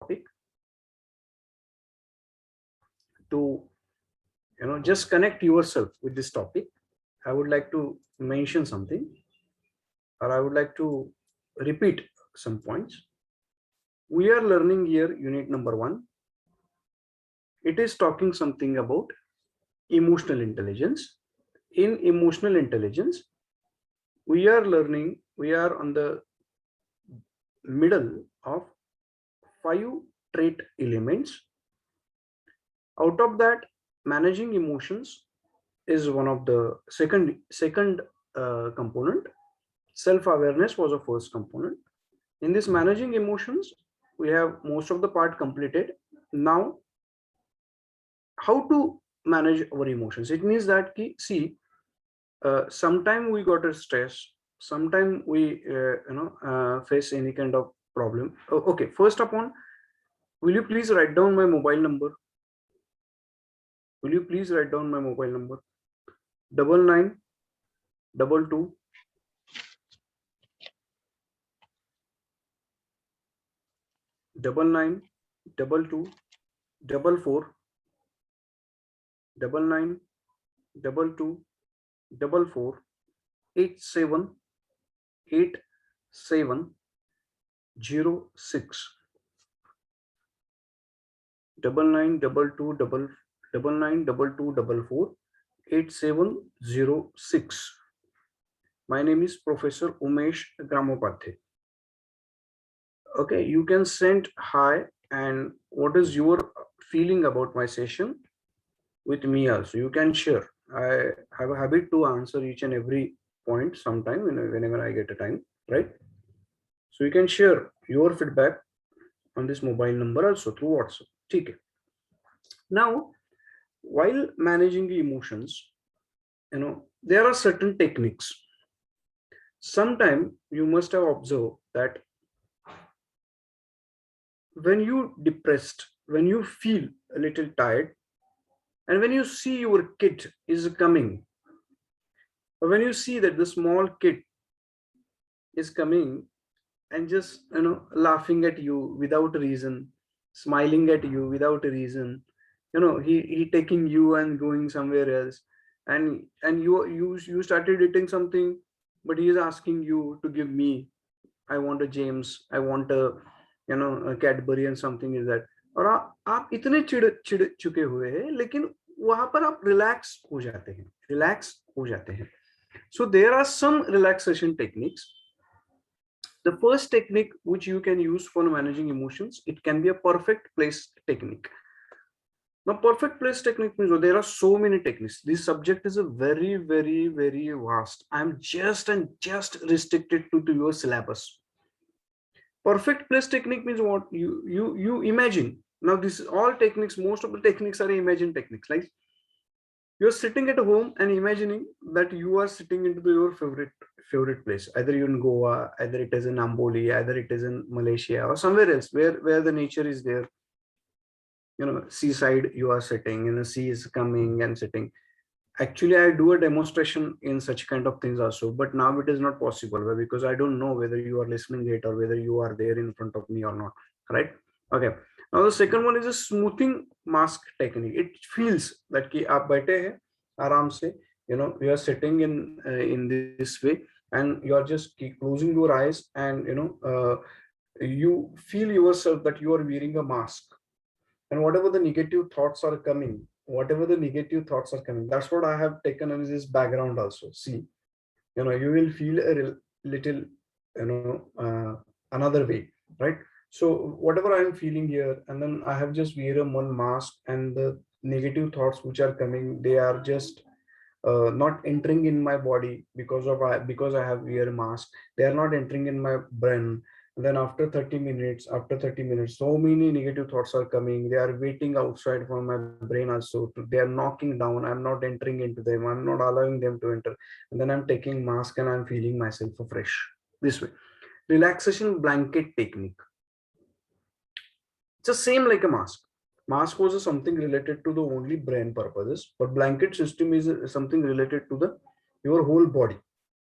topic to just connect yourself with this topic. I would like to mention something, or I would like to repeat some points. We are learning here unit number 1. It is talking something about emotional intelligence. In emotional intelligence, we are on the middle of 5 trait elements. Out of that, managing emotions is one of the second component. Self awareness was a first component. In this managing emotions, we have most of the part completed. Now, how to manage our emotions? It means that see, sometime we got a stress, sometime we face any kind of problem. Okay, first upon, will you please write down my mobile number? Will you please write down my mobile number? 9922 9922 44 9922 44 8706 992244 My name is Professor Umesh Gramopadhyay. Okay, you can send hi and what is your feeling about my session with me also. You can share. I have a habit to answer each and every point sometime whenever I get a time, right? So you can share your feedback on this mobile number also through WhatsApp. Okay. Now, while managing the emotions, there are certain techniques. Sometime you must have observed that when you depressed, when you feel a little tired, and when you see your kid is coming, or when you see that the small kid is coming and just laughing at you without a reason, smiling at you without a reason, he taking you and going somewhere else, and you started eating something, but he is asking you to give me, I want a James, I want a Cadbury and something is that. और आप इतने चिड़ चिड़ चुके हुए हैं, लेकिन वहां पर आप रिलैक्स हो जाते हैं, so there are some relaxation techniques. The first technique which you can use for managing emotions, it can be a perfect place technique. Now, perfect place technique means there are so many techniques. This subject is a very, very, very vast. I'm just restricted to your syllabus. Perfect place technique means what? You imagine. Now, this is all techniques. Most of the techniques are imagine techniques. Like you're sitting at home and imagining that you are sitting into your favorite place. Either you're in Goa, either it is in Amboli, either it is in Malaysia or somewhere else where the nature is there. Seaside, you are sitting and the sea is coming and sitting. Actually, I do a demonstration in such kind of things also, but now it is not possible because I don't know whether you are listening it or whether you are there in front of me or not, right? Okay. Now the second one is a smoothing mask technique. It feels that ki aap baithe hai aaram se, you are sitting in this way and you are just closing your eyes and you feel yourself that you are wearing a mask, and whatever the negative thoughts are coming, that's what I have taken as this background also. See, you will feel a little another way, right? So whatever I am feeling here, and then I have just wear one mask, and the negative thoughts which are coming, they are just not entering in my body because I have wear a mask. They are not entering in my brain. And then after 30 minutes, so many negative thoughts are coming. They are waiting outside for my brain also. They are knocking down. I'm not entering into them. I'm not allowing them to enter. And then I'm taking mask and I'm feeling myself fresh. This way. Relaxation blanket technique. It's the same like a mask. Mask was something related to the only brain purposes, but blanket system is something related to the your whole body.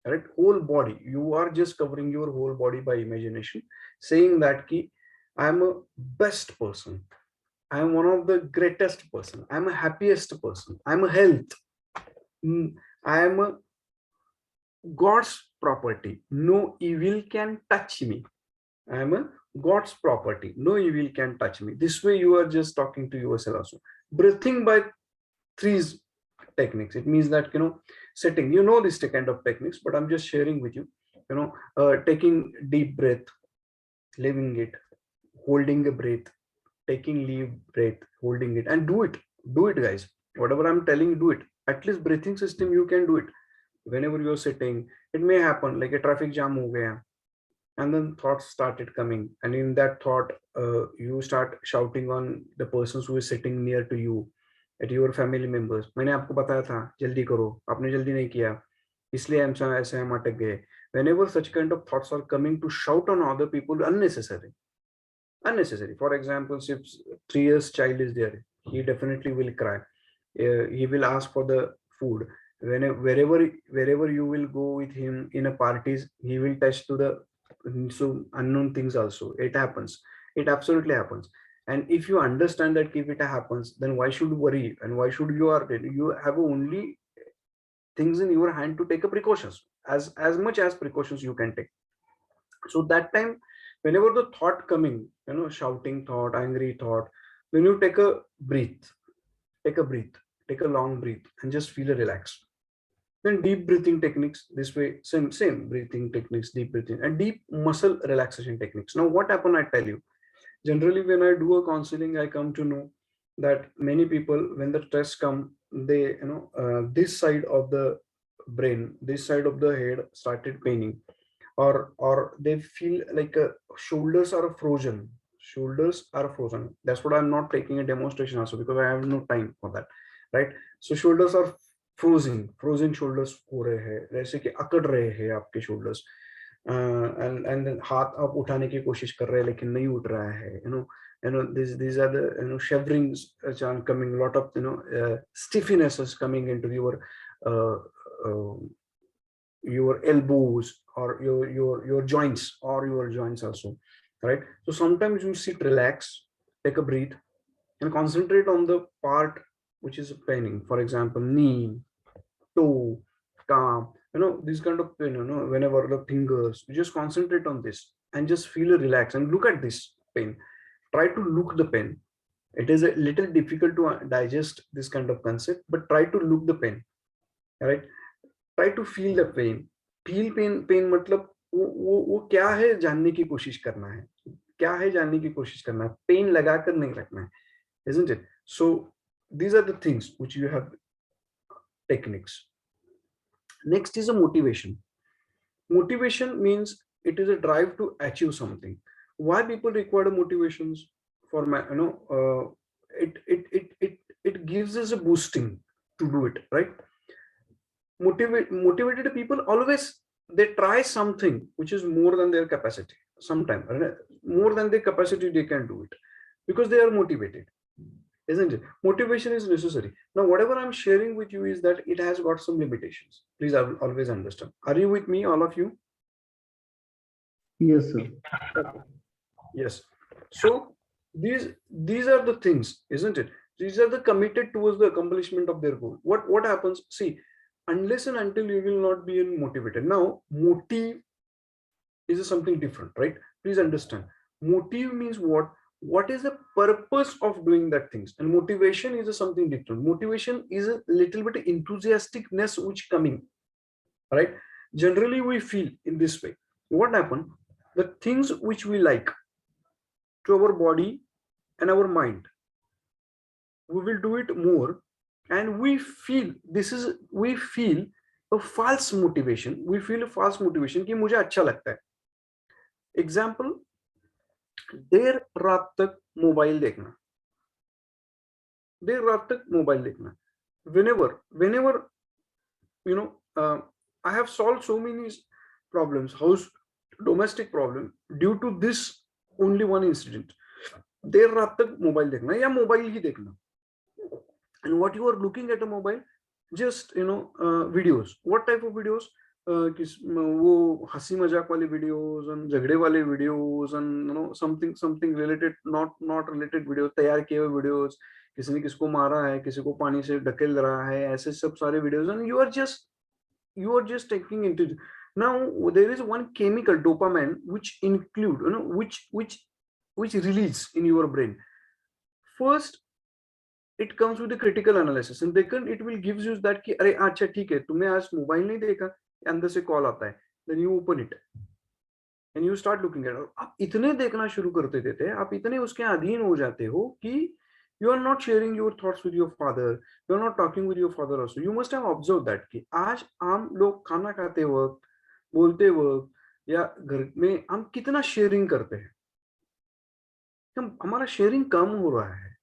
Right, whole body. You are just covering your whole body by imagination, saying that key I'm a best person. I'm one of the greatest person. I'm a happiest person. I'm a health. I am a God's property. No evil can touch me. I am a God's property. No evil can touch me. This way you are just talking to yourself also. Breathing by three techniques. It means that, sitting, this kind of techniques, but I'm just sharing with you, taking deep breath, leaving it, holding a breath, taking leave breath, holding it, and do it guys. Whatever I'm telling you, do it. At least breathing system you can do it whenever you're sitting. It may happen like a traffic jam ho gaya, and then thoughts started coming, and in that thought you start shouting on the persons who is sitting near to you, at your family members. मैंने आपको बताया था जल्दी करो, आपने जल्दी नहीं किया, इसलिए हम ऐसे हम अटक गए. Whenever such kind of thoughts are coming to shout on other people, unnecessary. For example, if 3 years child is there, he definitely will cry. He will ask for the food. Wherever you will go with him in a parties, he will touch to the unknown things also. It happens. It absolutely happens. And if you understand that if it happens, then why should you worry, and why should you have only things in your hand to take a precautions, as much as precautions you can take. So that time, whenever the thought coming, shouting thought, angry thought, when you take a breath, take a breath, take a long breath, and just feel relaxed. Then deep breathing techniques, this way, same breathing techniques, deep breathing and deep muscle relaxation techniques. Now what happened, I tell you, generally when I do a counseling, I come to know that many people, when the stress come, they, this side of the brain, this side of the head started paining, or they feel like shoulders are frozen. That's what I'm not taking a demonstration also, because I have no time for that, right? So shoulders are frozen shoulders हो रहे हैं, जैसे कि अकड़ रहे हैं आपके shoulders, and then हाथ आप उठाने की कोशिश कर रहे हैं लेकिन नहीं उठ रहा है, these are the shiverings are coming, a lot of stiffiness is coming into uh, uh, your elbows, or your joints, also, right? So sometimes you sit, relax, take a breath, and concentrate on the part which is paining. For example, knee, toe, calm, this kind of pain, whenever the fingers, you just concentrate on this and just feel relaxed and look at this pain. Try to look the pain. It is a little difficult to digest this kind of concept, but try to look the pain, right? Try to feel the pain. Feel pain मतलब वो क्या है जानने की कोशिश करना है, क्या है जानने की कोशिश करना है, पेन लगाकर नहीं रखना है, isn't it? So these are the things which you have techniques. Next is a motivation. Motivation means it is a drive to achieve something. Why people require motivations for it gives us a boosting to do it, right? Motivated people always, they try something which is more than their capacity. Sometimes more than their capacity they can do it, because they are motivated, isn't it? Motivation is necessary. Now whatever I'm sharing with you is that it has got some limitations. Please always understand. Are you with me, all of you? Yes, sir. Okay. Yes. So these are the things, isn't it? These are the committed towards the accomplishment of their goal. What happens? See, unless and until you will not be motivated. Now, motive is something different, right? Please understand. Motive means what? What is the purpose of doing that things? And motivation is something different. Motivation is a little bit enthusiasticness which coming, right? Generally, we feel in this way. What happened? The things which we like to our body and our mind, we will do it more, and we feel a false motivation. We feel a false motivation कि मुझे अच्छा लगता है. Example, देर रात तक mobile देखना, देर रात तक मोबाइल देखना. Whenever I have solved so many problems, house domestic problem, due to this only one incident. देर रात तक मोबाइल देखना या मोबाइल ही देखना. And what you are looking at a mobile, just videos. What type of videos? वो हंसी मजाक वाली videos और झगड़े वाले वीडियोस और something something related not related video, तैयार किए हुए वीडियोस, किसी ने किसको मारा है, किसी को पानी से ढकेल रहा है, ऐसे सब सारे videos, and you are just taking into. Now there is one chemical dopamine which include, which release in your brain. First it comes with the critical analysis, and second it will gives you that कि अरे अच्छा ठीक है, तुमने आज mobile नहीं देखा, अंदर से कॉल आता है, then you open it and you start looking at it. आप इतने देखना शुरू करते देते, आप इतने उसके अधीन हो जाते हो कि you are not sharing your thoughts with your father, you are not talking with your father also. You must have observed that कि आज हम लोग खाना खाते वक्त, बोलते वक्त या घर में हम कितना शेयरिंग करते हैं, हम हमारा शेयरिंग कम हो रहा है,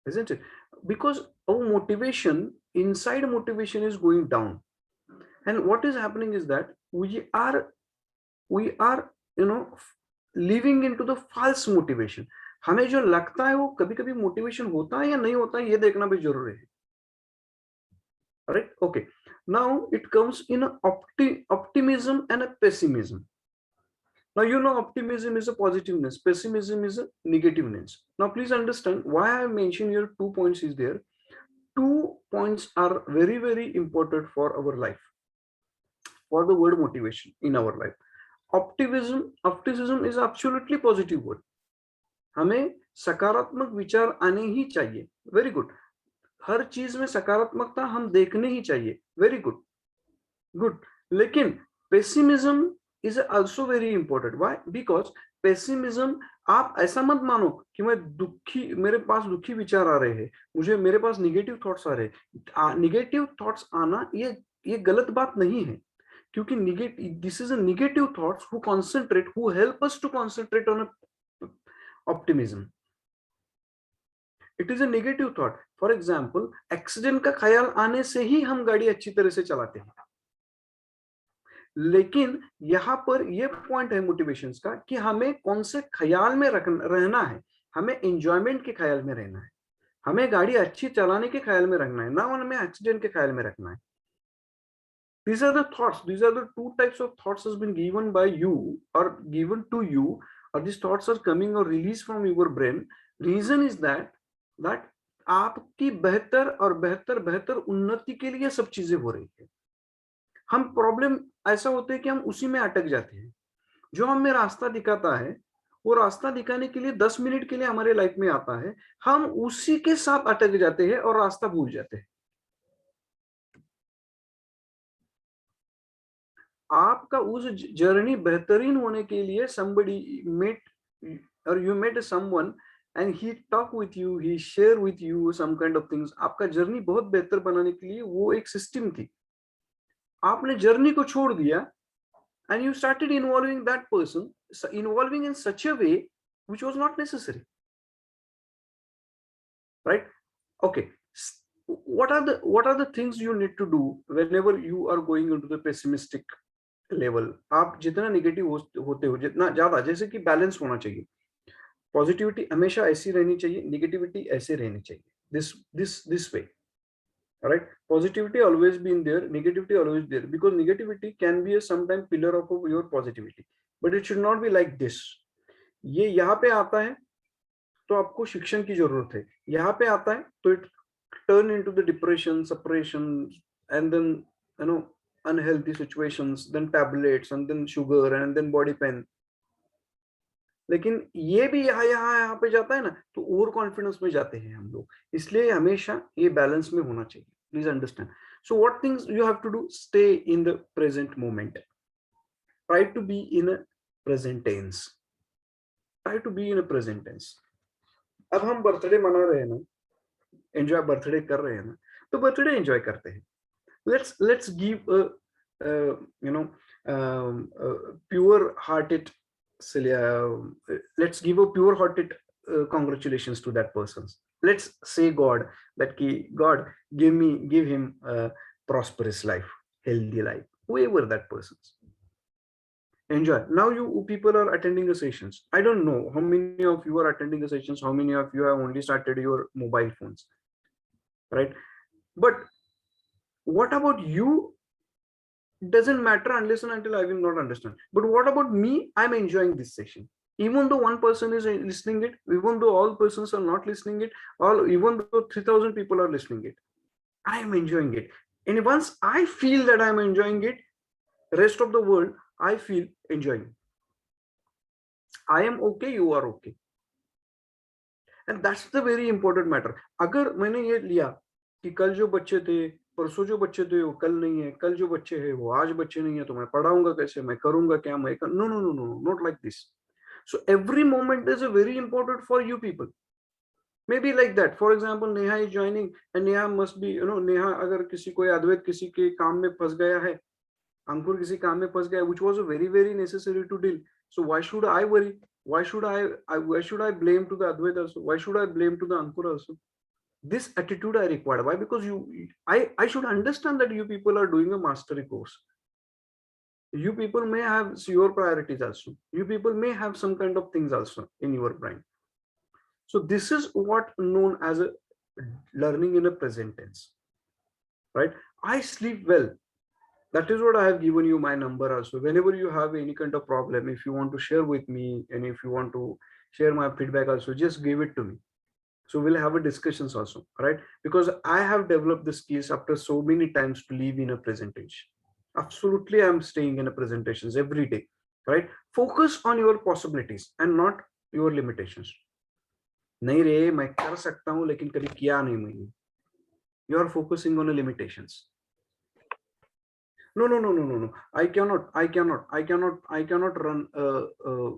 isn't it? Because our motivation, inside motivation is going down, and what is happening is that we are living into the false motivation. हमें जो लगता है वो कभी कभी मोटिवेशन होता है या नहीं होता है, ये देखना भी जरूरी है. Right? Okay. Now it comes in a optimism and a pessimism. Now optimism is a positiveness, pessimism is a negativeness. Now please understand why I mentioned here 2 points is there. 2 points are very very important for our life, for the word motivation in our life. Optimism is absolutely positive word. हमें सकारात्मक विचार आने ही चाहिए. Very good. हर चीज में सकारात्मकता हम देखने ही चाहिए. Very good, good. लेकिन pessimism is also very important. Why? Because pessimism, आप ऐसा मत मानो कि मैं दुखी, मेरे पास दुखी विचार आ रहे हैं, मेरे पास निगेटिव थॉट्स आ रहे हैं. निगेटिव थॉट्स आना ये गलत बात नहीं है, क्योंकि this is a negative thoughts who help us to concentrate on optimism. It is a negative thought. For example, accident का ख्याल आने से ही हम गाड़ी अच्छी तरह से चलाते हैं. लेकिन यहाँ पर ये पॉइंट है मोटिवेशंस का कि हमें कौन से ख्याल में रहना है. हमें एंजॉयमेंट के ख्याल में रहना है, हमें गाड़ी अच्छी चलाने के ख्याल में रखना है, ना हमें एक्सीडेंट के ख्याल में रखना है. These are the thoughts. These are the two types of thoughts has been given by you or given to you, or these thoughts are coming or released from your brain. Reason is that आपकी बेहतर और बेहतर उन्नति के लिए सब चीजें हो रही है. हम प्रॉब्लम ऐसा होता है कि हम उसी में अटक जाते हैं. जो हमें रास्ता दिखाता है, वो रास्ता दिखाने के लिए 10 मिनट के लिए हमारे लाइफ में आता है, हम उसी के साथ अटक जाते हैं और रास्ता भूल जाते हैं. आपका उस जर्नी बेहतरीन होने के लिए somebody met or you met someone and he talk with you, he share with you some kind of things. आपका जर्नी बहुत बेहतर बनाने के लिए वो एक सिस्टम थी. आपने जर्नी को छोड़ दिया and you started involving that person, involving in such a way which was not necessary. Right? Okay. What are the things you need to do whenever you are going into the pessimistic level? आप जितना negative होते हो, जितना ज्यादा, जैसे कि balance होना चाहिए. पॉजिटिविटी हमेशा ऐसी रहनी चाहिए, नेगेटिविटी ऐसे रहनी चाहिए. This way. Right? Positivity always be in there, negativity always there, because negativity can be some time pillar of your positivity, but it should not be like this. ये यहाँ पे आता है तो आपको शिक्षण की जरूरत है. यहाँ पे आता है तो it turn into the depression, separation, and then unhealthy situations, then tablets, and then sugar, and then body pain. लेकिन ये भी यहाँ पे जाता है ना, तो ओवर कॉन्फिडेंस में जाते हैं हम लोग. इसलिए हमेशा ये बैलेंस में होना चाहिए. Please understand. So what things you have to do? Stay in the present moment. Try to be in a present tense. Try to be in a present tense. अब हम बर्थडे मना रहे हैं ना, एंजॉय बर्थडे कर रहे हैं ना, तो बर्थडे एंजॉय करते हैं. Let's give a pure-hearted, let's give a pure-hearted congratulations to that person. Let's say God that God give him a prosperous life, healthy life, whoever that person is. Enjoy. Now you people are attending the sessions. I don't know how many of you are attending the sessions, how many of you have only started your mobile phones, right? But what about you doesn't matter unless and until I will not understand. But what about me? I'm enjoying this session. Even though one person is listening it, even though all persons are not listening it, even though 3,000 people are listening it, I am enjoying it. And once I feel that I'm enjoying it, rest of the world, I feel enjoying. I am okay, you are okay. And that's the very important matter. अगर मैंने ये लिया कि कल जो बच्चे थे, परसों जो बच्चे थे वो कल नहीं है, कल जो बच्चे हैं वो आज बच्चे नहीं है, तो मैं पढ़ाऊंगा कैसे, मैं करूंगा क्या, मैं no no no no, not like this. So every moment is a very important for you people. Maybe like that. For example, Neha is joining and Neha must be, Neha अगर किसी कोई अद्वैत किसी के काम में फंस गया है, अंकुर किसी काम में फंस गया, which was a very very necessary to deal. So why should I worry? Why should I blame to the Advait also? Why should I blame to the Ankur also? This attitude I required. Why? Because I should understand that you people are doing a mastery course. You people may have your priorities also. You people may have some kind of things also in your brain. So this is what known as a learning in a present tense, right? I sleep well. That is what I have given you my number also. Whenever you have any kind of problem, if you want to share with me and if you want to share my feedback also, just give it to me. So we'll have a discussions also, right? Because I have developed the skills after so many times to live in a presentation. Absolutely, I'm staying in a presentations every day, right? Focus on your possibilities and not your limitations. नहीं रे मैं कर सकता हूँ लेकिन कभी किया नहीं मैंने. You are focusing on the limitations. No. I cannot run a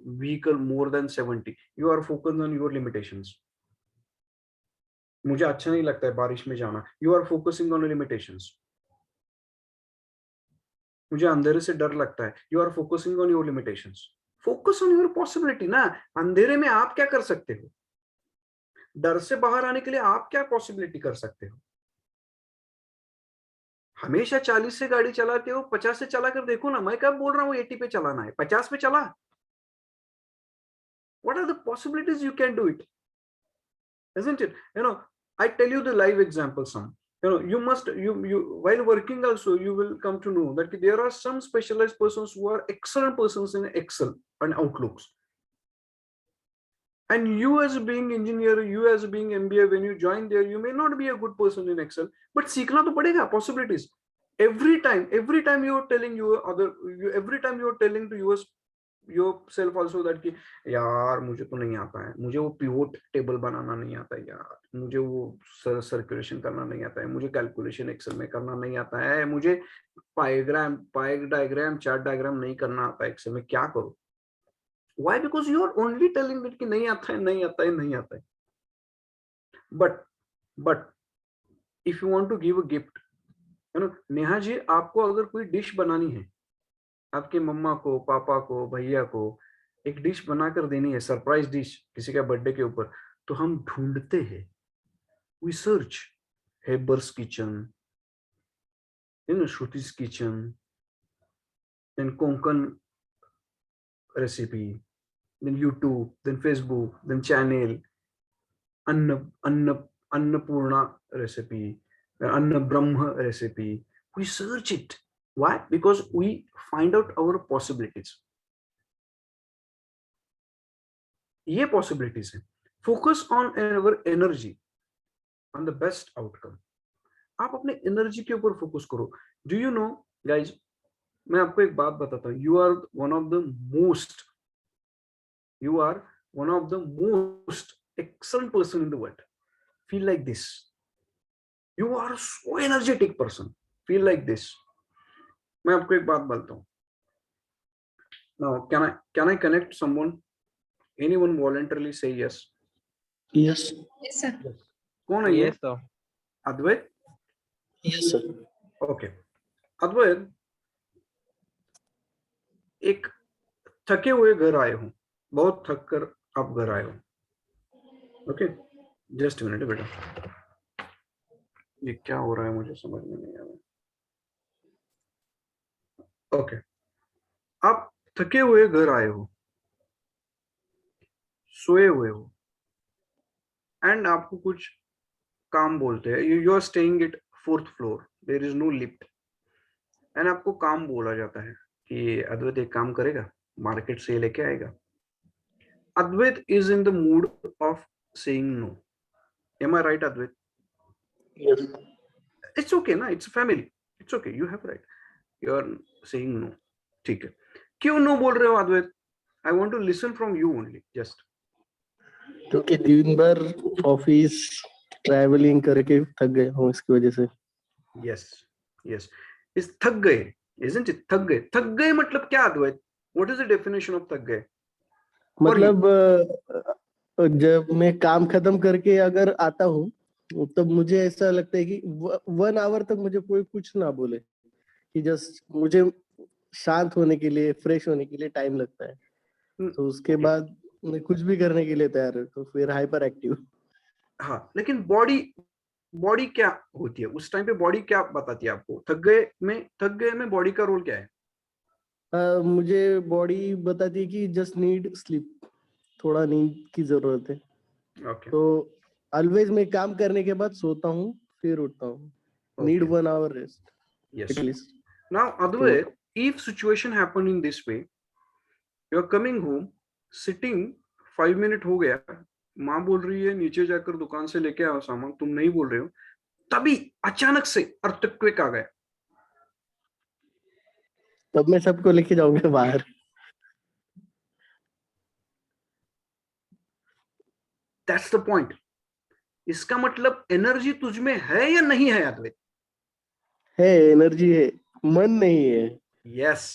vehicle more than 70. You are focused on your limitations. मुझे अच्छा नहीं लगता है बारिश में जाना. You are focusing on the limitations. मुझे अंधेरे से डर लगता है. You are focusing on your limitations. Focus on your possibility ना. अंधेरे में आप क्या कर सकते हो? डर से बाहर आने के लिए आप क्या पॉसिबिलिटी कर सकते हो? हमेशा 40 से गाड़ी चलाते हो, 50 से चला कर देखो ना. मैं कब बोल रहा हूँ 80 पे चलाना है, 50 पे चला. What are the possibilities you can do it? Isn't it? I tell you the live example. You must while working also you will come to know that there are some specialized persons who are excellent persons in Excel and Outlooks. And you as being engineer, you as being MBA, when you join there, you may not be a good person in Excel, but सीखना तो पड़ेगा possibilities. Every time you are telling every time you are telling to yourself also that कि यार मुझे तो नहीं आता है, मुझे वो पिवोट टेबल बनाना नहीं आता है यार, मुझे वो सर्कुलेशन करना नहीं आता है, मुझे कैलकुलेशन एक्सेल में करना नहीं आता है, मुझे पाई डायग्राम चार्ट डायग्राम नहीं करना आता है एक्सेल में, क्या करूं? Why? Because you are only telling that कि नहीं आता है. But if you want to give a gift, Neha ji आपको अगर कोई डिश बनानी है, आपके मम्मा को, पापा को, भैया को एक डिश बनाकर देनी है, सरप्राइज डिश किसी का बर्थडे के ऊपर, तो हम ढूंढते हैं. We search Heber's kitchen, Shruti's kitchen, then Konkan recipe, then YouTube, then Facebook, then channel, Annapurna recipe, Anna Brahma recipe. We search it. Why? Because we find out our possibilities. ये possibilities है. Focus on our energy, on the best outcome. आप अपने energy के ऊपर focus करो. Do you know, guys? मैं आपको एक बात बताता हूँ. You are one of the most excellent person in the world. Feel like this. You are so energetic person. Feel like this. मैं आपको एक बात बोलता हूँ. Now, can I connect someone? Anyone voluntarily say yes? Yes. Yes, sir. कौन है ये? Yes, sir. अद्वैत? Yes, sir. Okay. अद्वैत, एक थके हुए घर आए हो, बहुत थक कर आप घर आए हो. ओके, जस्ट मिनट बेटा, ये क्या हो रहा है मुझे समझ में नहीं आ रहा. ओके, आप थके हुए घर आए हो, सोए हुए हो, एंड आपको कुछ काम बोलते हैं. You are staying at 4th floor, there is no lift, and आपको काम बोला जाता है कि अद्वैत एक काम करेगा, मार्केट से लेके आएगा. Advait is in the mood of saying no. Am I right, Advait? Yes. It's okay, na? It's a family. It's okay. You have right. You are saying no. ठीक है. क्यों no बोल रहे हो अद्वैत? I want to listen from you only. Just. क्योंकि दिन भर office travelling करके थक गए हूँ इसकी वजह से. Yes. Yes. इस थक गए. Isn't it? थक गए. थक गए मतलब क्या अद्वैत? What is the definition of थक गए? मतलब जब मैं काम खत्म करके अगर आता हूँ तब मुझे ऐसा लगता है कि 1 आवर तक मुझे कोई कुछ ना बोले, कि जस्ट मुझे शांत होने के लिए, फ्रेश होने के लिए टाइम लगता है. तो उसके बाद मैं कुछ भी करने के लिए तैयार हूँ, तो फिर हाइपर एक्टिव. हाँ, लेकिन बॉडी क्या होती है उस टाइम पे? बॉडी क्या बताती है आपको? थक गए में बॉडी का रोल क्या है? मुझे बॉडी बताती है कि जस्ट नीड स्लीप, थोड़ा नींद की जरूरत है. ओके. तो ऑलवेज मैं काम करने के बाद सोता हूँ, फिर उठता हूँ. Need Okay. 1 hour rest Yes. At least. Now, Advait, if situation happen in this way, you are coming home, sitting 5 minute हो गया, माँ बोल रही है नीचे जाकर दुकान से लेके आओ सामान, तुम नहीं बोल रहे हो, तभी अचानक से अर्थक्वेक आ गया. तब मैं सबको लेके जाऊंगा बाहर. That's the point. इसका मतलब एनर्जी तुझ में है या नहीं है अद्वैत? है, एनर्जी है, मन नहीं है. Yes.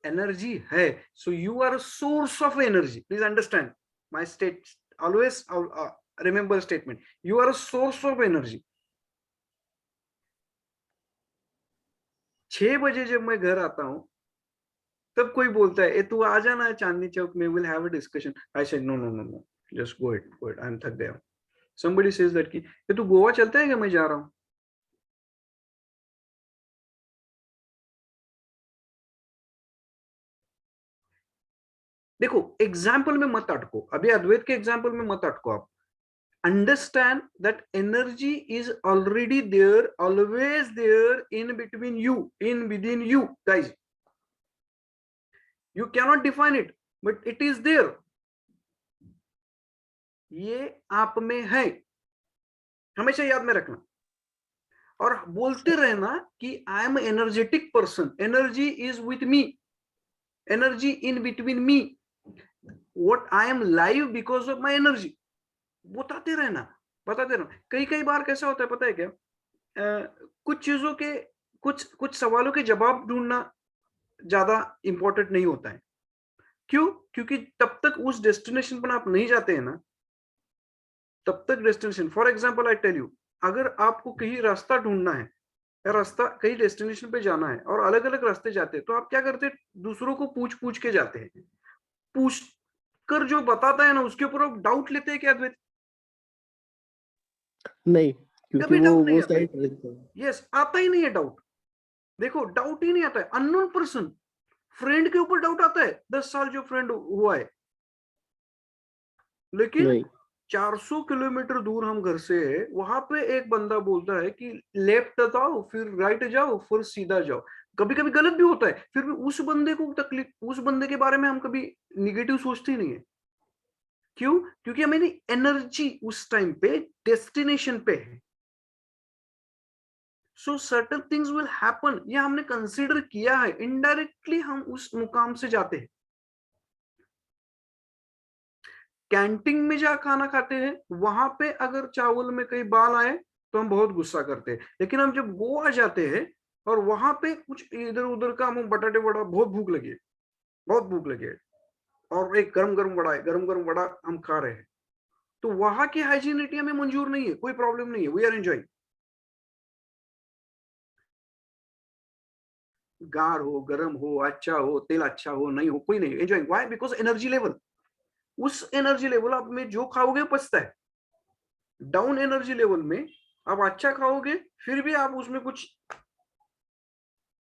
Energy है. So you are a source of energy. Please understand my state. Always remember statement. You are a source of energy. 6 बजे जब मैं घर आता हूँ तब कोई बोलता है ए तू आ जाना है चांदनी चौक में, will have a discussion. I said no no no no, just go it, I am थक गया. समबडी सेज दैट कि ये तू गोवा चलता है क्या? मैं जा रहा हूँ. देखो, एग्जाम्पल में मत अटको, अभी अद्वैत के एग्जाम्पल में मत अटको आप. Understand that energy is already there, always there in between you, in within you, guys. You cannot define it, but it is there. ये आप में है, हमेशा याद में रखना. और बोलते रहना कि I am energetic person, energy is with me, energy in between me, what I am live because of my energy. बताते रहना. कई बार कैसा होता है पता है क्या? कुछ चीजों के, कुछ सवालों के जवाब ढूंढना ज्यादा इंपॉर्टेंट नहीं होता है. क्यों? क्योंकि तब तक उस डेस्टिनेशन पर आप नहीं जाते हैं ना, तब तक destination. For example I tell you, अगर आपको कहीं रास्ता ढूंढना है या रास्ता कहीं डेस्टिनेशन पे जाना है और अलग अलग रास्ते जाते हैं, तो आप क्या करते हैं? दूसरों को पूछ पूछ के जाते हैं. पूछ कर जो बताता है ना उसके ऊपर आप डाउट लेते हैं क्या अद्वैत? नहीं, क्योंकि कभी डाउट नहीं वो आता है. साइड रहता है. यस, आता ही नहीं है डाउट. देखो, डाउट ही नहीं आता है. अननोन पर्सन, फ्रेंड के ऊपर डाउट आता है, 10 साल जो फ्रेंड हुआ है, लेकिन नहीं. 400 किलोमीटर दूर हम घर से है, वहां पे एक बंदा बोलता है कि लेफ्ट जाओ, फिर राइट जाओ, फिर सीधा जाओ. कभी कभी गलत भी होता है, फिर भी उस बंदे को तकलीफ, उस बंदे के बारे में हम कभी निगेटिव सोचते ही नहीं है. क्यों? क्योंकि हमें एनर्जी उस टाइम पे डेस्टिनेशन पे है. सो सर्टेन थिंग्स विल हैपन, ये हमने कंसीडर किया है, इनडायरेक्टली हम उस मुकाम से जाते हैं. कैंटीन में जा खाना खाते हैं, वहां पे अगर चावल में कई बाल आए तो हम बहुत गुस्सा करते हैं. लेकिन हम जब गोवा जाते हैं और वहां पे कुछ इधर उधर का, हम बटाटे वड़ा, बहुत भूख लगी है, बहुत भूख लगी है, और एक गरम गरम वड़ा है, गरम गरम वड़ा हम खा रहे हैं, तो वहां की हाइजीनिटी हमें मंजूर नहीं है, कोई प्रॉब्लम नहीं है, वी आर एंजॉइंग. गार हो, गरम हो, अच्छा हो, तेल अच्छा हो, नहीं हो, कोई नहीं, enjoying. Why? Because energy level, उस एनर्जी लेवल आप में जो खाओगे पचता है. डाउन एनर्जी लेवल में आप अच्छा खाओगे, फिर भी आप उसमें कुछ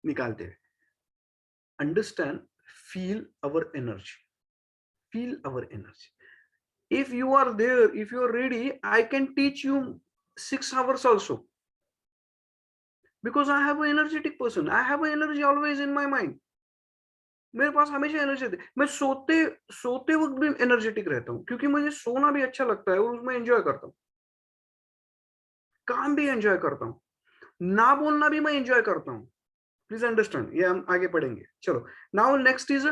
निकालते हैं. Understand, feel our energy, feel our energy. if you are there, if you are ready, I can teach you 6 hours also. because I have an energetic person. I have an energy always in my mind. मेरे पास हमेशा energy रहती है. मैं सोते सोते वक्त भी energetic रहता हूँ क्योंकि मुझे सोना भी अच्छा लगता है और उसमें एंजॉय करता हूँ. काम भी एंजॉय करता हूँ. ना बोलना भी मैं एंजॉय करता हूँ. Please understand. ये हम आगे पढ़ेंगे. चलो नाउ नेक्स्ट इज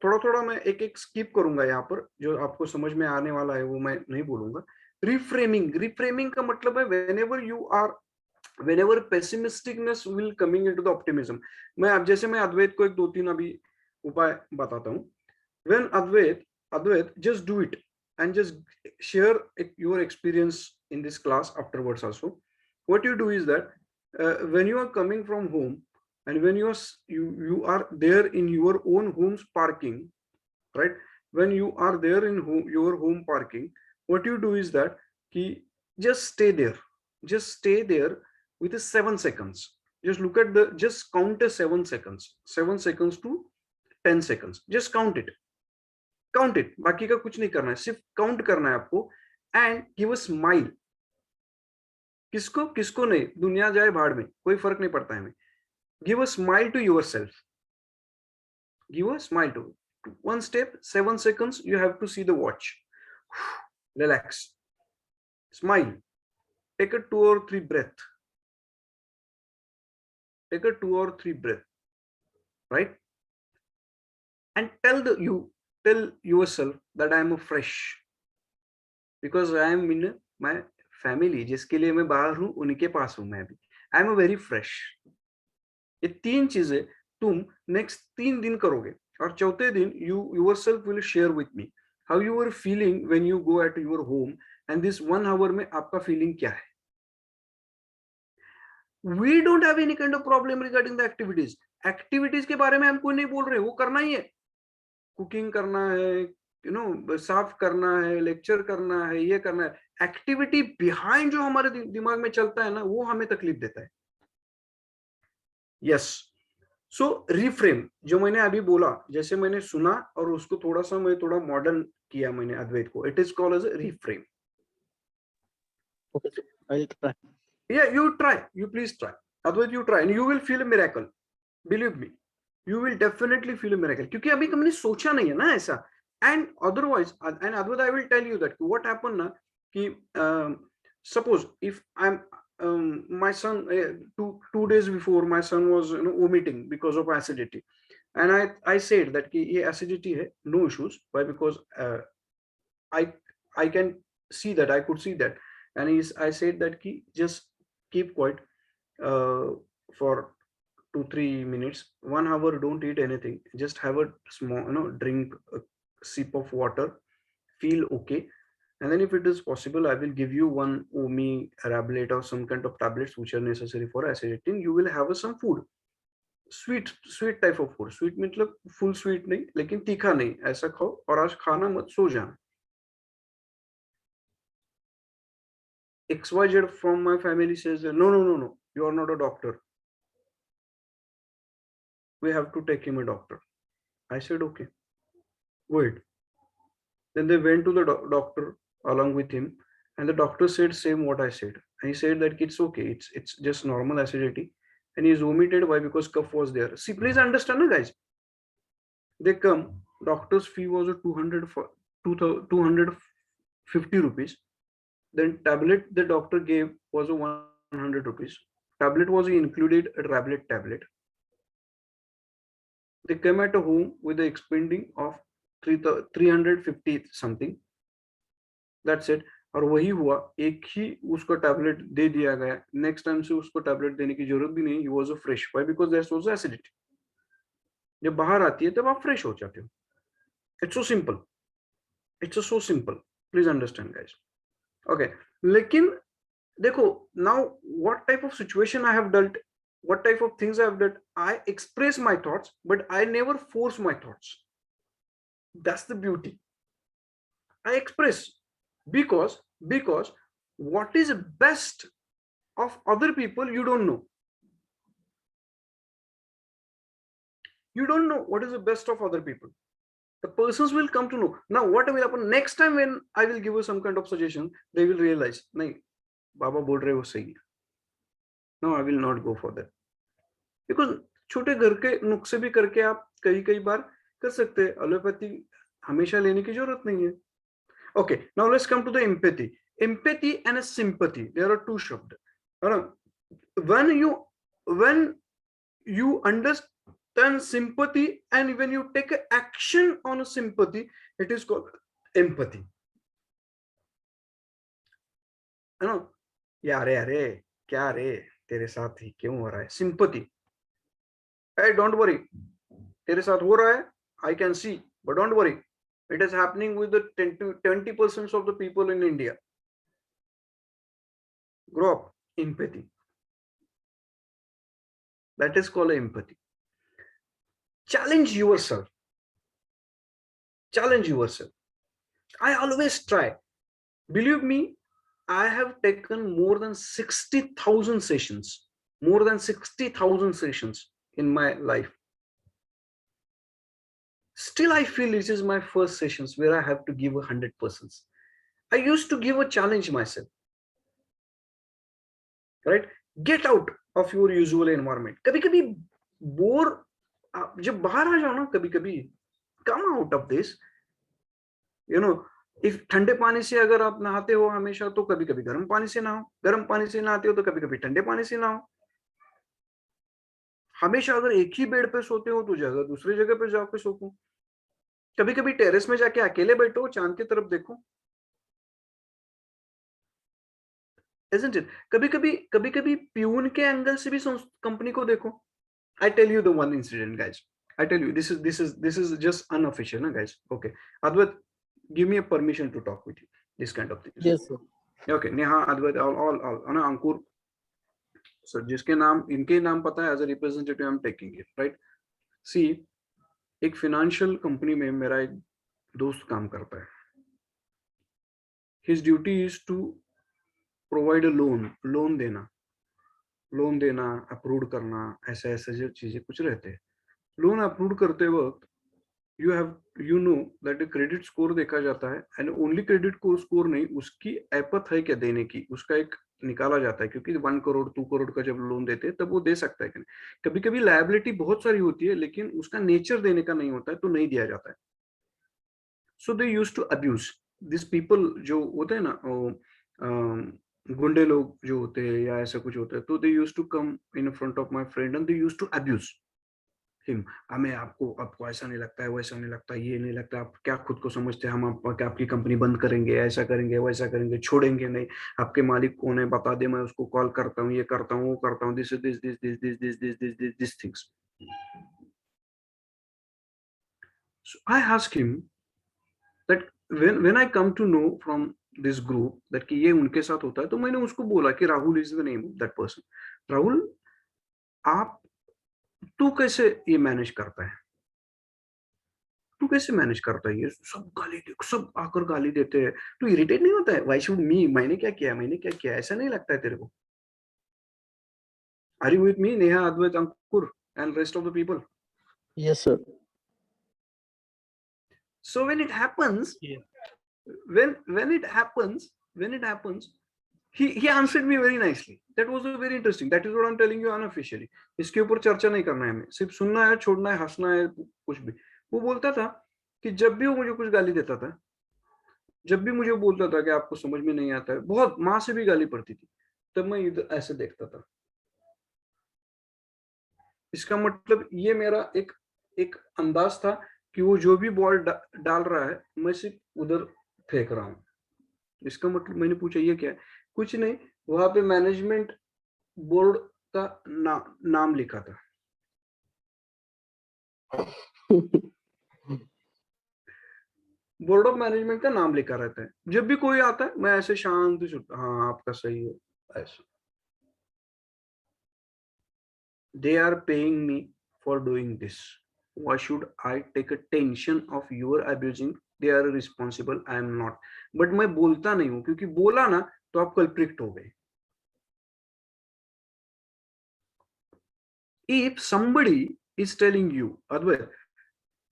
थोड़ा थोड़ा मैं एक एक स्किप करूंगा यहाँ पर. जो आपको समझ में आने वाला है वो मैं नहीं बोलूंगा. रिफ्रेमिंग. रिफ्रेमिंग का मतलब है whenever pessimisticness will coming into the optimism. मैं अब जैसे मैं अद्वैत को एक दो तीन अभी उपाय बताता हूँ. When Advait, just do it and just share your experience in this class afterwards also. What you do is that when you are coming from home and when you are there in your own home's parking, right? When you are there in your home parking, what you do is that just stay there. Just stay there with 7 seconds. Just count 7 seconds. 7 seconds to 10 seconds. Just count it. Count it. बाकी का कुछ नहीं करना है, सिर्फ count करना है आपको. And give a smile. किसको किसको नहीं, दुनिया जाए भाड़ में, कोई फर्क नहीं पड़ता है हमें. Give a smile to yourself. Give a smile to. One step, 7 seconds. You have to see the watch. Relax. Smile. Take a 2 or 3 breath. Take a 2 or 3 breath. Right? And tell yourself that I am fresh. Because I am in my family. जिसके लिए मैं बाहर हूं उनके पास हूं मैं अभी. I am very fresh. ये 3 चीजें तुम नेक्स्ट 3 दिन करोगे और चौथे दिन you yourself will share with me how you are feeling when you go at your home and this 1 hour में आपका फीलिंग क्या है. We don't have any kind of problem regarding the activities. Activities के बारे में हम कोई नहीं बोल रहे, वो करना ही है. कुकिंग करना है, साफ करना है, लेक्चर करना है, ये करना है. एक्टिविटी बिहाइंड जो हमारे दिमाग में चलता है ना, वो हमें तकलीफ देता है. यस. सो रिफ्रेम जो मैंने अभी बोला, जैसे मैंने सुना और उसको थोड़ा मॉडर्न किया मैंने अद्वैत को. It is called as reframe. I'll try. Yeah, you try. You please try. Advait, you try and you will feel a miracle. Believe me. You will definitely feel a miracle. क्योंकि अभी तुमने सोचा नहीं है ना ऐसा. And otherwise, and Advait, I will tell you that what happened ना कि suppose if I'm my son 2 days before my son was vomiting because of acidity, and I said that कि ये acidity है, no issues. Why? Because I can see that, I could see that, and I said that कि just keep quiet for 2-3 minutes, 1 hour, don't eat anything, just have a small drink a sip of water, feel okay, and then if it is possible I will give you one Omi Rablate or some kind of tablets which are necessary for acidity. You will have some food, sweet type of food. Sweet मतलब full sweet नहीं लेकिन तीखा नहीं, ऐसा खाओ और आज खाना मत, सो जाना. XYZ from my family says no, you are not a doctor, we have to take him a doctor. I said okay, go ahead. Then they went to the doctor along with him, and the doctor said same what I said. And he said that it's okay, it's just normal acidity, and he's vomited. Why? Because cough was there. See, please understand, guys. They come. Doctor's fee was 250 rupees. Then tablet the doctor gave was 100 rupees. Tablet was included a tablet. They came at a home with the expending of 350 something. That's it. और वही हुआ, एक ही उसको tablet दे दिया गया. Next time से उसको tablet देने की जरूरत भी नहीं. He was a fresh. Why? Because there was acidity. जब बाहर आती है तब आप फ्रेश हो जाते हो. It's so simple. It's so simple. Please understand, guys. Okay. लेकिन देखो, now what type of situation I have dealt, what type of things I have done, I express my thoughts, but I never force my thoughts. That's the beauty. I express because what is best of other people you don't know. You don't know what is the best of other people. The persons will come to know. Now what will happen next time when I will give you some kind of suggestion, they will realize nahi, Baba bol rahe wo sahi hai. No I will not go for that, because छोटे घर के नुस्खे भी करके आप कई कई बार कर सकते हैं, एलोपैथी हमेशा लेने की जरूरत नहीं है। Okay, now let's come to the empathy. Empathy and a sympathy. There are two shabd. When you understand sympathy and when you take a action on a sympathy, it is called empathy. है ना? यारे अरे क्या रे तेरे साथ ही क्यों हो रहा है? Sympathy. Hey, don't worry. तेरे साथ हो रहा है. I can see, but don't worry. It is happening with the 10 to 20% of the people in India. Grow up. Empathy. That is called empathy. Challenge yourself. Challenge yourself. I always try. Believe me, I have taken more than 60,000 sessions. More than 60,000 sessions in my life. Still, I feel this is my first sessions where I have to give 100%. I used to give a challenge myself. Right? Get out of your usual environment. कभी-कभी bore जब बाहर आ जाओ ना, कभी-कभी come out of this. You know, if ठंडे पानी से अगर आप नहाते हो हमेशा, तो कभी-कभी गर्म पानी से नहाओ, गर्म पानी से नहाते हो तो कभी-कभी ठंडे पानी से नहाओ। हमेशा अगर एक ही बेड पे सोते हो तो जगह दूसरी जगह पे जाके सो। कभी-कभी टेरेस में जाके अकेले बैठो, चांद की तरफ देखो। Isn't it? कभी-कभी प्यून के एंगल से भी कंपनी को देखो। I tell you the one incident, guys. I tell you, this is just unofficial, na, guys. Okay, Advait, give me a permission to talk with you. This kind of things. Yes, sir. Okay, Neha, Advait, all, ना अंकुर, sir जिसके नाम इनके नाम पता है, as a representative I am taking it, right? See, एक financial company में मेरा एक दोस्त काम करता है। His duty is to provide a loan देना, अप्रूव करना, ऐसे ऐसे जो चीजें कुछ रहते हैं। लोन अप्रूव करते वक्त you know that credit score देखा जाता है, एंड ओनली क्रेडिट स्कोर नहीं, उसकी एपथ है क्या देने की, उसका एक निकाला जाता है, क्योंकि 1 करोड़ 2 करोड़ का जब लोन देते हैं तब वो दे सकता है कि नहीं। कभी कभी लायबिलिटी बहुत सारी होती है लेकिन उसका नेचर देने का नहीं होता है, तो नहीं दिया जाता है। So they used to abuse this people, जो होते हैं ना गुंडे लोग जो होते हैं या ऐसा कुछ होता है, तो they used to come in front of my friend and they used to abuse him. हमें आपको ऐसा नहीं लगता है, वैसा नहीं लगता, ये नहीं लगता, आप क्या खुद को समझते हैं, हम आपकी कंपनी बंद करेंगे, ऐसा करेंगे, वैसा करेंगे, छोड़ेंगे नहीं, आपके मालिक कौन है बता दे, मैं उसको कॉल करता हूँ, ये करता हूँ, वो करता हूँ, this things. So I asked him that when I come to know from this group that कि ये उनके साथ होता है, तो मैंने उसको बोला कि Rahul is the name of that person. Rahul, तू कैसे ये मैनेज करता है? तू कैसे मैनेज करता है? ये सब आकर गाली देते हैं, तू इरिटेट नहीं होता है? व्हाई शुड मी, मैंने क्या किया, ऐसा नहीं लगता है तेरे को? Are you with me, Neha, Advait, Ankur and rest of the people? Yes, sir. So when it happens, when it happens, he answered me very nicely. That was very interesting. That is what I'm telling you unofficially. इसके ऊपर चर्चा नहीं करना है, हमें सिर्फ सुनना है, छोड़ना है, हंसना है, कुछ भी। वो बोलता था कि जब भी वो मुझे कुछ गाली देता था, जब भी मुझे बोलता था कि आपको समझ में नहीं आता है, बहुत माँ से भी गाली पड़ती थी, तब मैं इधर ऐसे देखता था। इसका मतलब ये मेरा एक अंदाज था कि वो जो भी बॉल डाल रहा है, मैं सिर्फ उधर फेंक रहा हूँ। इसका मतलब मैंने पूछा ये क्या है? कुछ नहीं, वहां पे मैनेजमेंट बोर्ड का नाम लिखा था। बोर्ड ऑफ मैनेजमेंट का नाम लिखा रहता है। जब भी कोई आता है मैं ऐसे शांति से, हाँ आपका सही है, ऐसा। They are paying me for doing this. Why should I take a tension of your abusing? They are responsible, I am not. But मैं बोलता नहीं हूँ, क्योंकि बोला ना तो आप कल्प्रिट हो गए। If somebody is telling you, अद्वैत,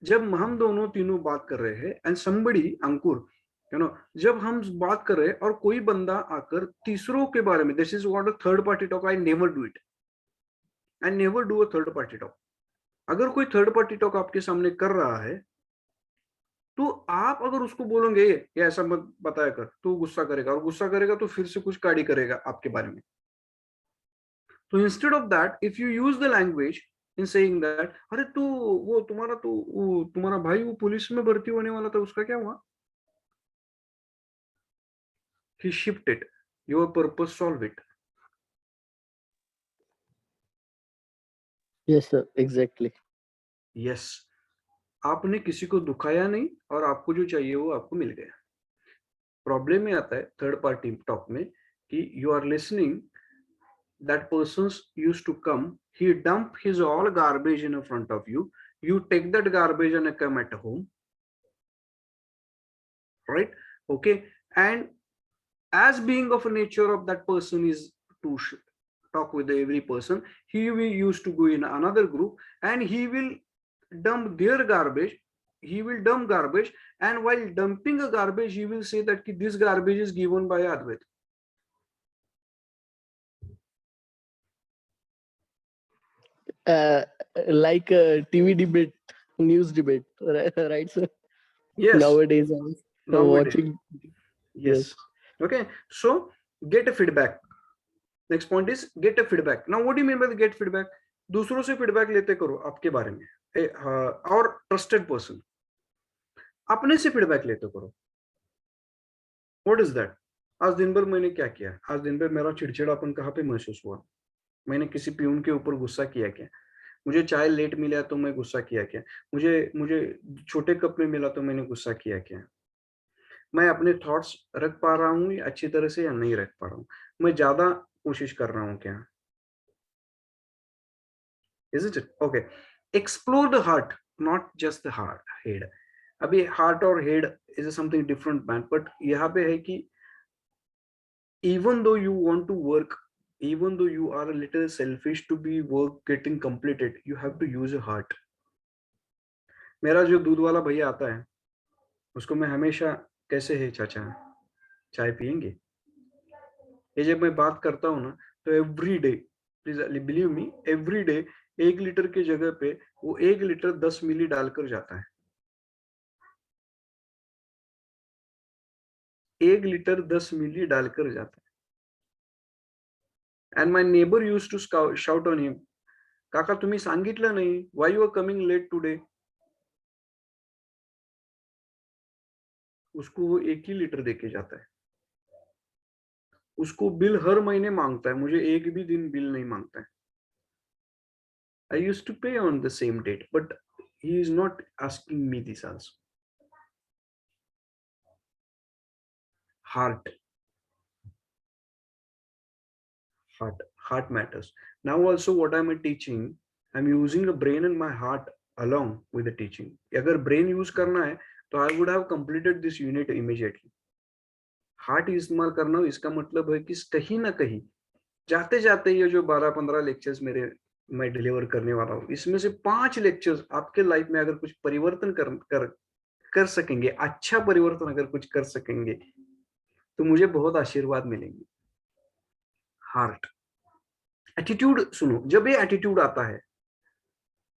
जब हम दोनों तीनों बात कर रहे हैं, and somebody, अंकुर, जब हम बात कर रहे हैं और कोई बंदा आकर तीसरों के बारे में, this is what a third party talk, I never do it, I never do a third party talk. अगर कोई थर्ड पार्टी टॉक आपके सामने कर रहा है, तो आप अगर उसको बोलोगे ये ऐसा मत बताया कर, तो गुस्सा करेगा, और गुस्सा करेगा तो फिर से कुछ काड़ी करेगा आपके बारे में। तो instead of that, if you use the language in saying that, अरे तू वो तुम्हारा भाई वो पुलिस में भर्ती होने वाला था, उसका क्या हुआ? He shipped it. Your purpose solve it. Yes, sir. Exactly. Yes. आपने किसी को दुखाया नहीं और आपको जो चाहिए वो आपको मिल गया। प्रॉब्लम में आता है थर्ड पार्टी टॉक में कि you are listening, that person used to come, he dump his all garbage in front of you, you take that garbage and come at home, right? Okay. And as being of a nature of that person is to talk with every person, he will used to go in another group and he will dump their garbage, he will dump garbage, and while dumping a garbage he will say that this garbage is given by Advait. Uh, like a TV debate, news debate, right, sir? Yes. Nowadays, I'm Nowadays. watching. Yes. Okay. So get a feedback. Next point is get a feedback. Now, what do you mean by the get feedback? दूसरों से feedback लेते करो आपके बारे में, और trusted person, अपने से फीडबैक लेते करो। What is that? आज दिन भर मैंने क्या किया, आज दिन भर मेरा चिड़चिड़ापन कहाँ पे महसूस हुआ, मैंने किसी प्यून के ऊपर गुस्सा किया क्या, मुझे चाय लेट मिला तो मैं गुस्सा किया क्या, मुझे मुझे छोटे कप में मिला तो मैंने गुस्सा किया क्या, मैं अपने थॉट्स रख पा रहा हूँ अच्छी तरह से या नहीं रख पा रहा हूँ, मैं ज्यादा कोशिश कर रहा हूँ क्या? Isn't it? Okay. Explore the heart, not just the head. अभी heart और head is something different, man. But यहाँ पे है कि even though you want to work, even though you are a little selfish to be work getting completed, you have to use a heart. मेरा जो दूध वाला भैया आता है, उसको मैं हमेशा कैसे है चाचा, चाय पियेंगे? ये जब मैं बात करता हूँ ना, तो every day, please believe me, every day 1 litre की जगह पे वो 1 लीटर 10 मिली डालकर जाता है। 1 लीटर 10 मिली डालकर जाता है। And my neighbor used to shout on him, काका तुम्ही सांगितलं नाही, why you are coming late today? उसको वो 1 ही लीटर देके जाता है। उसको बिल हर महीने मांगता है, मुझे एक भी दिन बिल नहीं मांगता है। I used to pay on the same date, but he is not asking me this also. Heart. Heart matters. Now also what am I teaching, I'm using the brain and my heart along with the teaching. अगर brain use करना है तो I would have completed this unit immediately. Heart इस्तेमाल करना, इसका मतलब है कि कहीं ना कहीं जाते जाते ये जो 12-15 लेक्चर्स मेरे मैं डिलीवर करने वाला हूँ, इसमें से 5 लेक्चर्स आपके लाइफ में अगर कुछ परिवर्तन कर सकेंगे, अच्छा परिवर्तन अगर कुछ कर सकेंगे, तो मुझे बहुत आशीर्वाद मिलेंगे। हार्ट। एटीट्यूड सुनो, जब ये एटीट्यूड आता है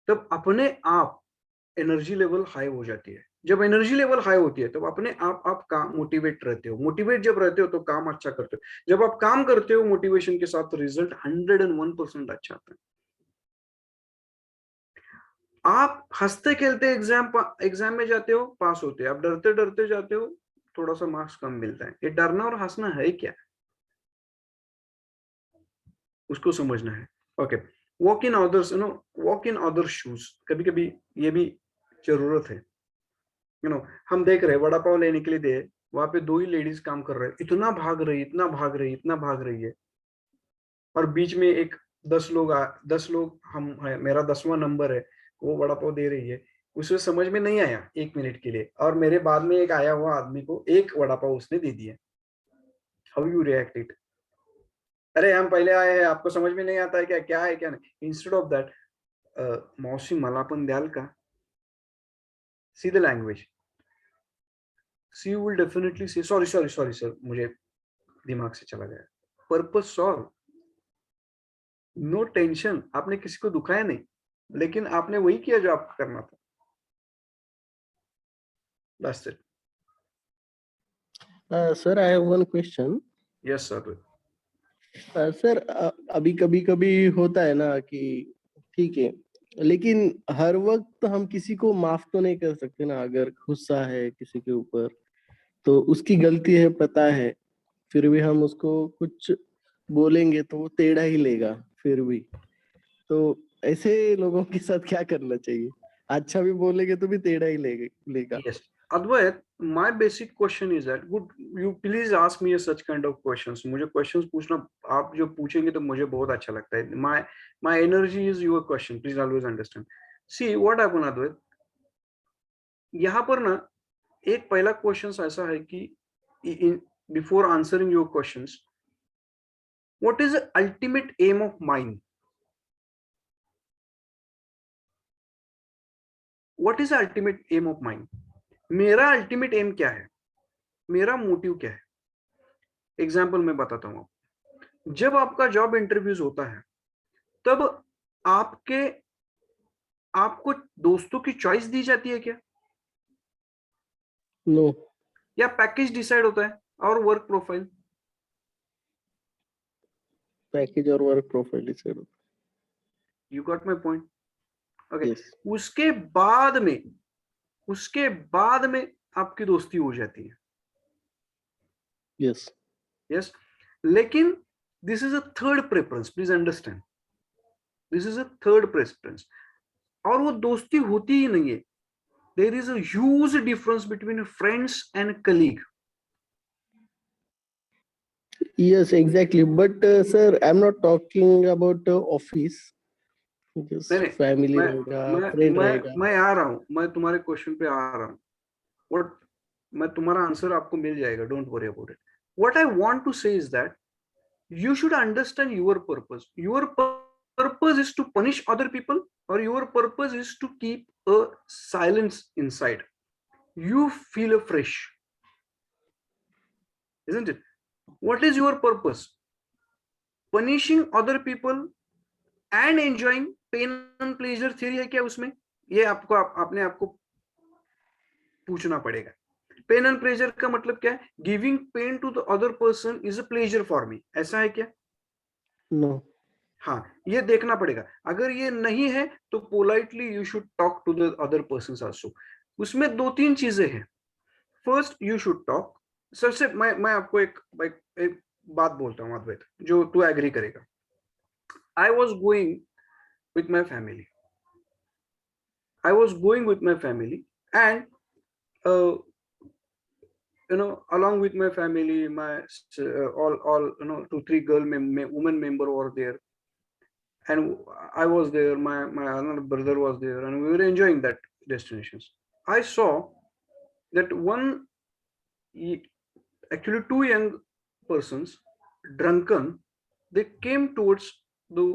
तब अपने आप एनर्जी लेवल हाई हो जाती है। जब एनर्जी लेवल हाई होती है तब अपने आप काम मोटिवेट रहते हो, मोटिवेट जब रहते हो तो काम अच्छा करते हो, जब आप काम करते हो मोटिवेशन के साथ तो रिजल्ट 101% अच्छा आता है। आप हंसते खेलते एग्जाम में जाते हो, पास होते हो, आप डरते डरते जाते हो, थोड़ा सा मार्क्स कम मिलता है। ये डरना और हंसना है क्या, उसको समझना है। Okay, walk in others, walk in other shoes, कभी कभी ये भी जरूरत है। हम देख रहे हैं वड़ा पाव लेने के लिए दे, वहां पे 2 ही लेडीज काम कर रहे हैं, इतना भाग रही, इतना भाग रही, इतना भाग रही है, और बीच में एक 10 लोग हम है, मेरा 10वां नंबर है, वो वड़ा पाव दे रही है, उसे समझ में नहीं आया 1 मिनट के लिए, और मेरे बाद में एक आया हुआ आदमी को एक वड़ा पाव उसने दे दिया। How you react it? अरे हम पहले आए हैं, आपको समझ में नहीं आता है क्या, क्या है क्या नहीं? इंस्टेड ऑफ दैट, मौसी मला पण द्याल का? See the language, see will definitely say sorry sorry sorry sir, मुझे दिमाग से चला गया. Purpose solve. नो टेंशन, आपने किसी को दुखाया नहीं, लेकिन आपने वही किया जो आपको करना था. That's it. Sir, I have one question. Yes, sir. Sir अभी कभी कभी होता है ना कि ठीक है, लेकिन हर वक्त हम किसी को माफ तो नहीं कर सकते ना. अगर गुस्सा है किसी के ऊपर तो उसकी गलती है, पता है, फिर भी हम उसको कुछ बोलेंगे तो वो टेढ़ा ही लेगा फिर भी. तो ऐसे लोगों के साथ क्या करना चाहिए? अच्छा भी बोलेंगे तो भी टेढ़ा ही लेगा. Yes. Advait, my basic question is that would you please ask me such kind of questions. मुझे questions पूछना, आप जो पूछेंगे तो मुझे बहुत अच्छा लगता है. My energy is your question. Please always understand. See what happened, Advait. यहाँ पर ना एक पहला क्वेश्चन ऐसा है कि before answering your questions, what is the ultimate aim of mine? What is the ultimate aim of mine? मेरा ultimate aim क्या है, मेरा मोटिव क्या है? एग्जाम्पल मैं बताता हूँ. जब आपका जॉब इंटरव्यूज होता है तब आपको दोस्तों की चॉइस दी जाती है क्या? नो. या पैकेज डिसाइड होता है और वर्क प्रोफाइल? पैकेज और वर्क प्रोफाइल डिसाइड होता you got my point? Okay. है. यस. उसके बाद में आपकी दोस्ती हो जाती है. यस. यस. लेकिन this is a third preference. Please understand, this is a third preference. और वो दोस्ती होती ही नहीं है. There is a huge difference between friends and colleague. Yes, exactly. But sir, I'm not talking about office. नहीं Just नहीं, family मैं रहेगा, मैं friend मैं रहेगा. मैं आ रहा हूँ, मैं तुम्हारे क्वेश्चन पे आ रहा हूँ. व्हाट, मैं तुम्हारा आंसर आपको मिल जाएगा, don't worry about it. What I want to say is that you should understand your purpose. Your purpose is to punish other people, or your purpose is to keep a silence inside. You feel fresh, isn't it? What is your purpose? Punishing other people and enjoying pain and pleasure theory है क्या उसमें? ये आपने आपको पूछना पड़ेगा. Pen and pleasure का मतलब क्या है? Giving pain to the other person is a pleasure for me, ऐसा है क्या? No. हाँ, ये देखना पड़ेगा. अगर ये नहीं है तो politely you should talk to the other person also. उसमें 2-3 चीजें हैं. First you should talk. सबसे मैं आपको एक बात बोलता हूँ अद्वैत, जो तू एग्री करेगा. I was going with my family. I was going with my family and along with my family, my all 2-3 women member were there, and I was there. My another brother was there, and we were enjoying that destinations. I saw that actually 2 young persons, drunken, they came towards the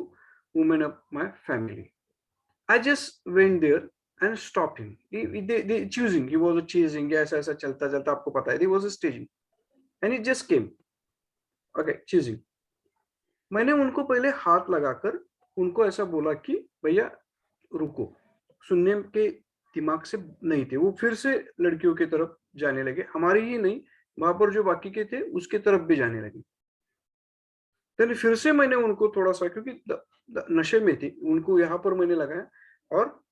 woman of my family. I just went there and stopped him. They choosing. He was chasing. Yes, ऐसा चलता चलता आपको पता है. He was staging, and he just came. Okay, choosing. मैंने उनको पहले हाथ लगाकर उनको ऐसा बोला कि भैया रुको. सुनने के दिमाग से नहीं थे वो. फिर से लड़कियों की तरफ जाने लगे. हमारी ही नहीं, वहां पर जो बाकी के थे उसके तरफ भी जाने लगे. तो फिर से मैंने उनको थोड़ा सा, क्योंकि नशे में थी, उनको यहाँ पर मैंने लगाया और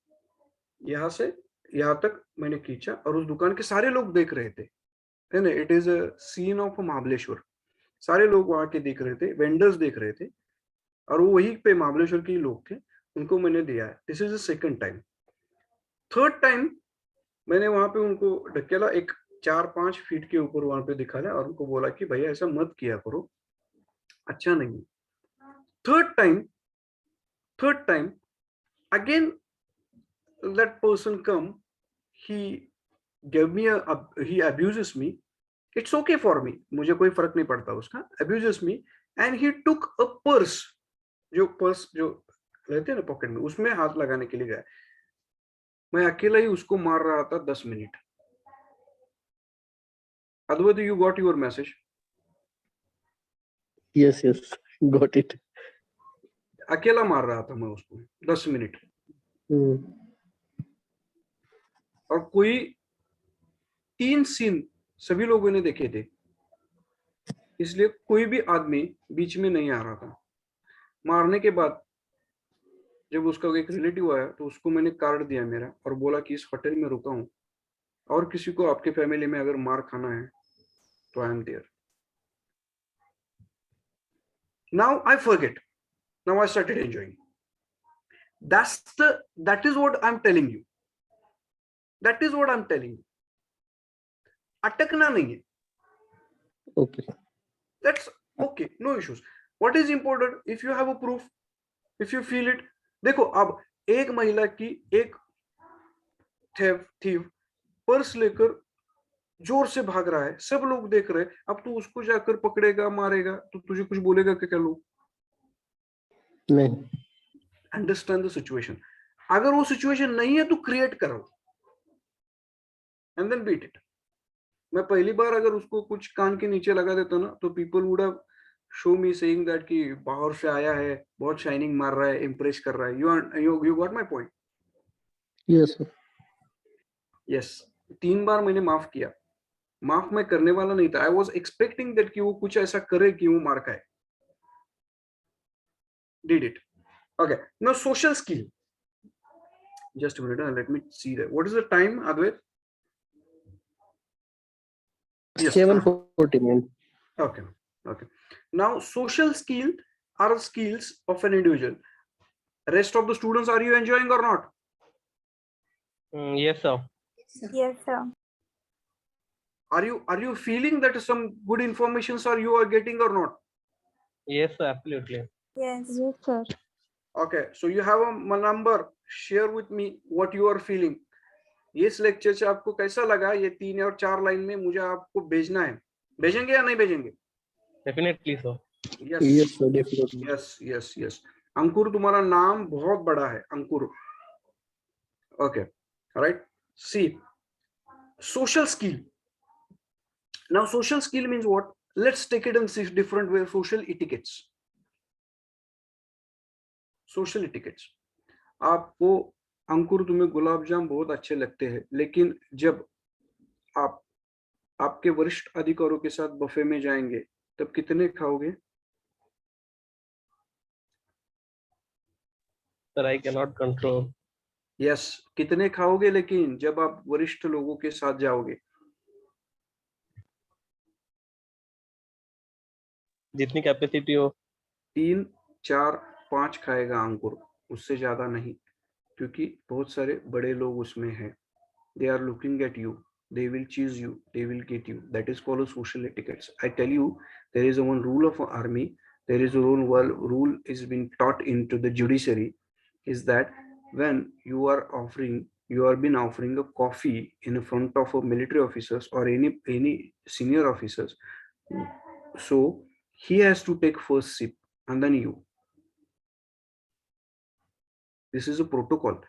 यहाँ से यहाँ तक मैंने खींचा. और उस दुकान के सारे लोग देख रहे थे. It is a scene of Mahabaleshwar. सारे लोग वहां के देख रहे थे, वेंडर्स देख रहे थे, और वो वहीं पे महाबलेश्वर के लोग थे. उनको मैंने दिया है. This is the second time. Third time मैंने वहां पे उनको ढकेला, एक 4-5 फीट के ऊपर वहां पे दिखाया और उनको बोला कि भैया ऐसा मत किया करो, अच्छा नहीं. Third time again that person come, he gave me he abuses me. It's okay for me, मुझे कोई फर्क नहीं पड़ता उसका. abuses me and he took a purse. जो पर्स जो रहते हैं ना पॉकेट में, उसमें हाथ लगाने के लिए गया. मैं अकेला ही उसको मार रहा था 10 minute. Advait, you got your message? Yes, got it. अकेला मार रहा था मैं उसको 10 मिनट, और कोई 3 सीन सभी लोगों ने देखे थे, इसलिए कोई भी आदमी बीच में नहीं आ रहा था। मारने के बाद जब उसका एक रिलेटिव आया तो उसको मैंने कार्ड दिया मेरा और बोला कि इस होटल में रुका हूँ, और किसी को आपके फैमिली में अगर मार खाना है तो I am there. Now I forget, now I started enjoying. that is what I'm telling you, that is what I'm telling you. अटकना नहीं है। Okay. That's okay, no issues. What is important, if you have a proof, if you feel it. देखो, अब एक महिला की एक thief purse लेकर जोर से भाग रहा है, सब लोग देख रहे हैं, अब तू उसको जाकर पकड़ेगा, मारेगा, तो तुझे कुछ बोलेगा क्या लोग? नहीं। Understand the situation. अगर वो सिचुएशन नहीं है तो क्रिएट करो एंड देन बीट इट। मैं पहली बार अगर उसको कुछ कान के नीचे लगा देता ना, तो people would have show me saying that कि बाहर से आया है, बहुत शाइनिंग मार रहा है, इंप्रेस कर रहा है। You got my point? Yes sir. Yes. 3 बार मैंने माफ किया। माफ मैं करने वाला नहीं था, आई वाज एक्सपेक्टिंग दैट कि वो कुछ ऐसा करे कि वो मार खाए। Did it. Okay, now social skill. Just a minute, let me see that. What is the time, Advait? Yes. 7:49. Okay. Okay. Now, social skill are skills of an individual. Rest of the students, are you enjoying or not? Yes, sir. Yes, sir. Are you feeling that some good informations are you are getting or not? Yes, sir, absolutely. Yes. Yes, sir. Okay, so you have a number. Share with me what you are feeling. इस lecture से आपको कैसा लगा? ये 3 और 4 line में मुझे आपको भेजना है। भेजेंगे या नहीं भेजेंगे? Definitely, sir. Yes. Yes sir, definitely. Yes, yes, yes. अंकुर, तुम्हारा नाम बहुत बड़ा है, अंकुर। Okay, all right. See, social skill. Now, social skill means what? Let's take it in different way. Social etiquettes. Social etiquettes. आपको अंकुर, तुम्हें गुलाब जाम बहुत अच्छे लगते हैं, लेकिन जब आप आपके वरिष्ठ अधिकारियों के साथ बफे में जाएंगे तब कितने खाओगे? Sir, I cannot control. Yes, कितने खाओगे, लेकिन जब आप वरिष्ठ लोगों के साथ जाओगे? जितनी कैपेसिटी हो। 3, 4, 5 खाएगा अंकुर, उससे ज्यादा नहीं, क्योंकि बहुत सारे बड़े लोग उसमें हैं। They are looking at you. They will choose you. They will get you. That is called social etiquette. I tell you, there is one rule of army. There is a rule is being taught into the judiciary. Is that when you are been offering a coffee in front of a military officers or any senior officers, so he has to take first sip and then you. This is a protocol.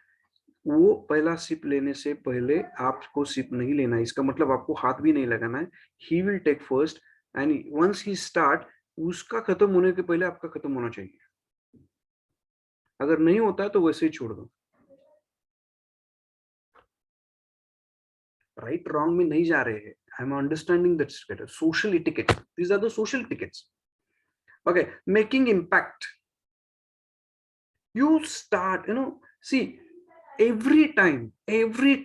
वो पहला SIP लेने से पहले आपको SIP नहीं लेना है, इसका मतलब आपको हाथ भी नहीं लगाना है। He will take first and once he start, उसका खत्म होने के पहले आपका खत्म होना चाहिए। अगर नहीं होता है तो वैसे ही छोड़ दो। राइट रॉन्ग में नहीं जा रहे हैं। I am understanding that social etiquette, these are the social etiquettes. Okay, making impact. You start, see, every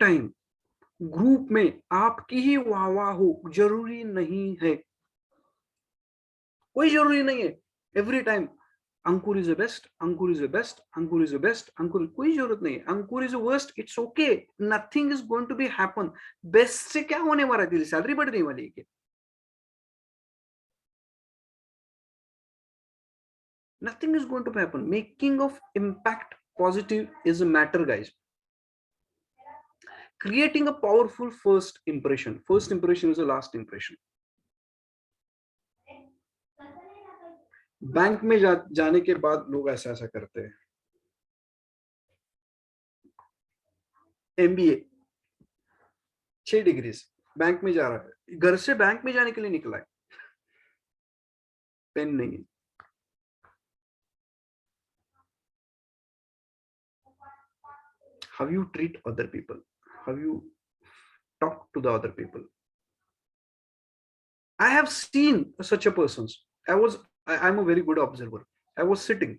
time group में आपकी ही वाह हो, जरूरी नहीं है, कोई जरूरी नहीं है। Every time Ankur is the best, Ankur is the best, Ankur is the best, Ankur, कोई जरूरत नहीं है। Ankur is the worst, it's okay, nothing is going to be happen. Best से क्या होने वाला है? तेरी सैलरी बढ़ने वाली है क्या? Nothing is going to happen. Making of impact positive is a matter, guys. Creating a powerful first impression. First impression is the last impression. Bank में जाने के बाद लोग ऐसा करते हैं। MBA 6 डिग्रीज, बैंक में जा रहा है, घर से बैंक में जाने के लिए निकला है, पेन नहीं है. How you treat other people, how you talk to the other people. I have seen such a persons. I'm a very good observer. I was sitting